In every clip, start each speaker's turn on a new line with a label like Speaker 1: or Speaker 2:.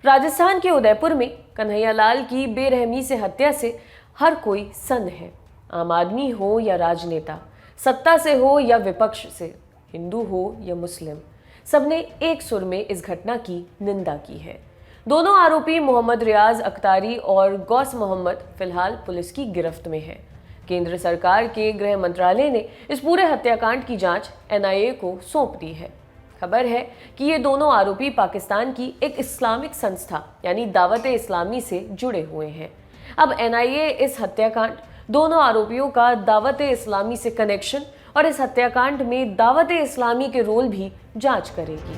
Speaker 1: राजस्थान के उदयपुर में कन्हैयालाल की बेरहमी से हत्या से हर कोई सन्न है। आम आदमी हो या राजनेता, सत्ता से हो या विपक्ष से, हिंदू हो या मुस्लिम, सबने एक सुर में इस घटना की निंदा की है। दोनों आरोपी मोहम्मद रियाज अख्तारी और गौस मोहम्मद फिलहाल पुलिस की गिरफ्त में है। केंद्र सरकार के गृह मंत्रालय ने इस पूरे हत्याकांड की जांच एनआईए को सौंप दी है। खबर है कि ये दोनों आरोपी पाकिस्तान की एक इस्लामिक संस्था यानी दावत-ए-इस्लामी से जुड़े हुए हैं। अब एनआईए इस हत्याकांड, दोनों आरोपियों का दावत-ए-इस्लामी से कनेक्शन और इस हत्याकांड में दावत-ए-इस्लामी के रोल भी जांच करेगी।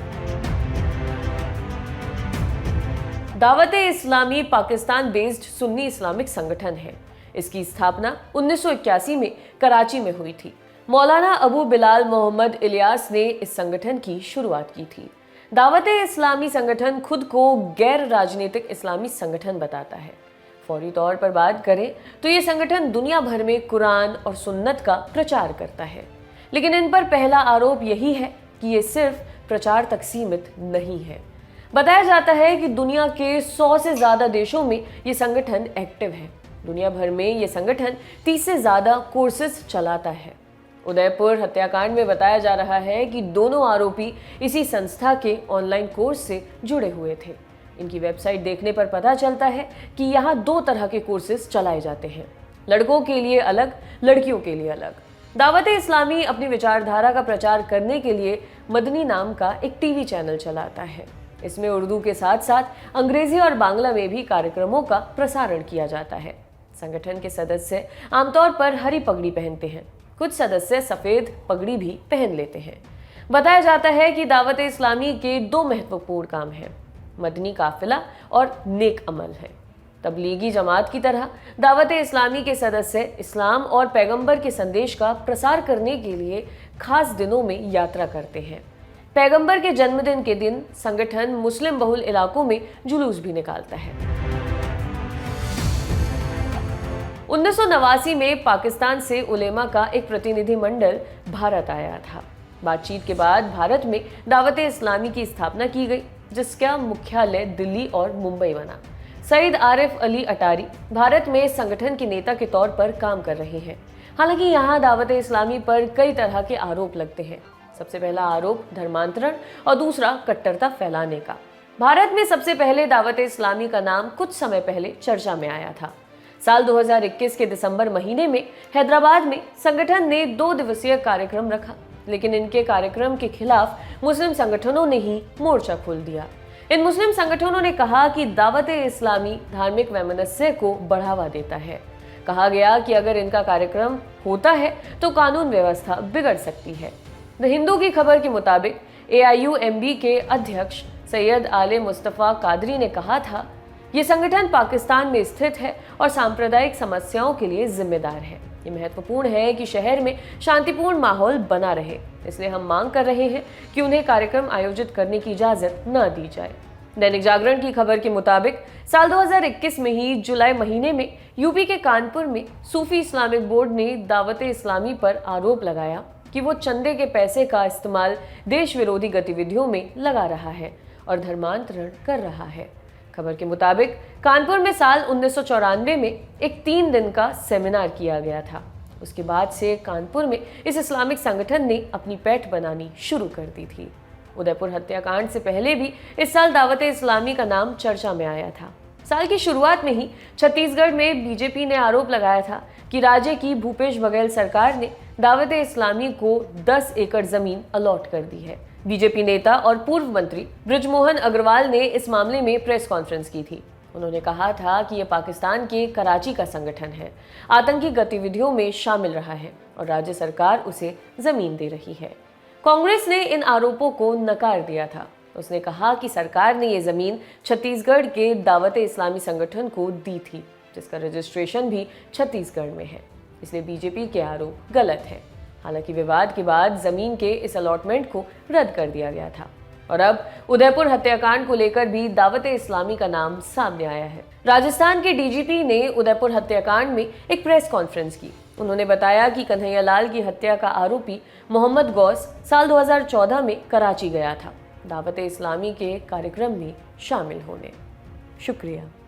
Speaker 1: दावत-ए-इस्लामी पाकिस्तान बेस्ड सुन्नी इस्लामिक संगठन है। इसकी स्थापना 1981 में कराची में हुई थी। मौलाना अबू बिलाल मोहम्मद इलियास ने इस संगठन की शुरुआत की थी। दावत-ए-इस्लामी संगठन खुद को गैर राजनीतिक इस्लामी संगठन बताता है। फौरी तौर पर बात करें तो ये संगठन दुनिया भर में कुरान और सुन्नत का प्रचार करता है, लेकिन इन पर पहला आरोप यही है कि ये सिर्फ प्रचार तक सीमित नहीं है। बताया जाता है कि दुनिया के 100 से ज्यादा देशों में ये संगठन एक्टिव है। दुनिया भर में ये संगठन 30 से ज्यादा कोर्सेज चलाता है। उदयपुर हत्याकांड में बताया जा रहा है कि दोनों आरोपी इसी संस्था के ऑनलाइन कोर्स से जुड़े हुए थे। इनकी वेबसाइट देखने पर पता चलता है कि यहाँ 2 तरह के कोर्सेज चलाए जाते हैं, लड़कों के लिए अलग, लड़कियों के लिए अलग। दावत-ए-इस्लामी अपनी विचारधारा का प्रचार करने के लिए मदनी नाम का एक टीवी चैनल चलाता है। इसमें उर्दू के साथ साथ अंग्रेजी और बांग्ला में भी कार्यक्रमों का प्रसारण किया जाता है। संगठन के सदस्य आमतौर पर हरी पगड़ी पहनते हैं, कुछ सदस्य सफेद पगड़ी भी पहन लेते हैं। बताया जाता है कि दावत-ए-इस्लामी के 2 महत्वपूर्ण काम हैं, मदनी काफिला और नेक अमल है। तबलीगी जमात की तरह दावत-ए-इस्लामी के सदस्य इस्लाम और पैगंबर के संदेश का प्रसार करने के लिए खास दिनों में यात्रा करते हैं। पैगंबर के जन्मदिन के दिन संगठन मुस्लिम बहुल इलाकों में जुलूस भी निकालता है। 1989 में पाकिस्तान से उलेमा का एक प्रतिनिधिमंडल भारत आया था। बातचीत के बाद भारत में दावत-ए-इस्लामी की स्थापना की गई, जिसका मुख्यालय दिल्ली और मुंबई बना। सईद आरिफ अली अटारी भारत में संगठन के नेता के तौर पर काम कर रहे हैं। हालांकि यहाँ दावत-ए-इस्लामी पर कई तरह के आरोप लगते हैं। सबसे पहला आरोप धर्मांतरण और दूसरा कट्टरता फैलाने का। भारत में सबसे पहले दावत-ए-इस्लामी का नाम कुछ समय पहले चर्चा में आया था। साल 2021 के दिसंबर महीने में हैदराबाद में संगठन ने 2 दिवसीय कार्यक्रम रखा, लेकिन इनके कार्यक्रम के खिलाफ मुस्लिम संगठनों ने ही मोर्चा खोल दिया। इन मुस्लिम संगठनों ने कहा कि दावत-ए-इस्लामी धार्मिक वैमनस्य को बढ़ावा देता है। कहा गया कि अगर इनका कार्यक्रम होता है तो कानून व्यवस्था बिगड़ सकती है। द हिंदू की खबर के मुताबिक AIUMB के अध्यक्ष सैयद आले मुस्तफ़ा कादरी ने कहा था, ये संगठन पाकिस्तान में स्थित है और सांप्रदायिक समस्याओं के लिए जिम्मेदार है। ये महत्वपूर्ण है कि शहर में शांतिपूर्ण माहौल बना रहे, इसलिए हम मांग कर रहे हैं कि उन्हें कार्यक्रम आयोजित करने की इजाजत न दी जाए। दैनिक जागरण की खबर के मुताबिक साल 2021 में ही जुलाई महीने में यूपी के कानपुर में सूफी इस्लामिक बोर्ड ने दावत-ए-इस्लामी पर आरोप लगाया कि वो चंदे के पैसे का इस्तेमाल देश विरोधी गतिविधियों में लगा रहा है और धर्मांतरण कर रहा है। खबर के मुताबिक कानपुर में साल 1994 में एक 3 दिन का सेमिनार किया गया था। उसके बाद से कानपुर में इस इस्लामिक संगठन ने अपनी पैठ बनानी शुरू कर दी थी। उदयपुर हत्याकांड से पहले भी इस साल दावत-ए-इस्लामी का नाम चर्चा में आया था। साल की शुरुआत में ही छत्तीसगढ़ में बीजेपी ने आरोप लगाया था कि राज्य की भूपेश बघेल सरकार ने दावत-ए-इस्लामी को 10 एकड़ जमीन अलॉट कर दी है। बीजेपी नेता और पूर्व मंत्री बृजमोहन अग्रवाल ने इस मामले में प्रेस कॉन्फ्रेंस की थी। उन्होंने कहा था कि यह पाकिस्तान के कराची का संगठन है, आतंकी गतिविधियों में शामिल रहा है और राज्य सरकार उसे जमीन दे रही है। कांग्रेस ने इन आरोपों को नकार दिया था। उसने कहा कि सरकार ने ये जमीन छत्तीसगढ़ के दावत-ए-इस्लामी संगठन को दी थी, जिसका रजिस्ट्रेशन भी छत्तीसगढ़ में है, इसलिए बीजेपी के आरोप गलत है। हालांकि विवाद के बाद जमीन के इस अलॉटमेंट को रद्द कर दिया गया था और अब उदयपुर हत्याकांड को लेकर भी दावत-ए-इस्लामी का नाम सामने आया है। राजस्थान के डीजीपी ने उदयपुर हत्याकांड में एक प्रेस कॉन्फ्रेंस की। उन्होंने बताया कि कन्हैयालाल की हत्या का आरोपी मोहम्मद गौस साल 2014 में कराची गया था दावत-ए-इस्लामी के कार्यक्रम में शामिल होने। शुक्रिया।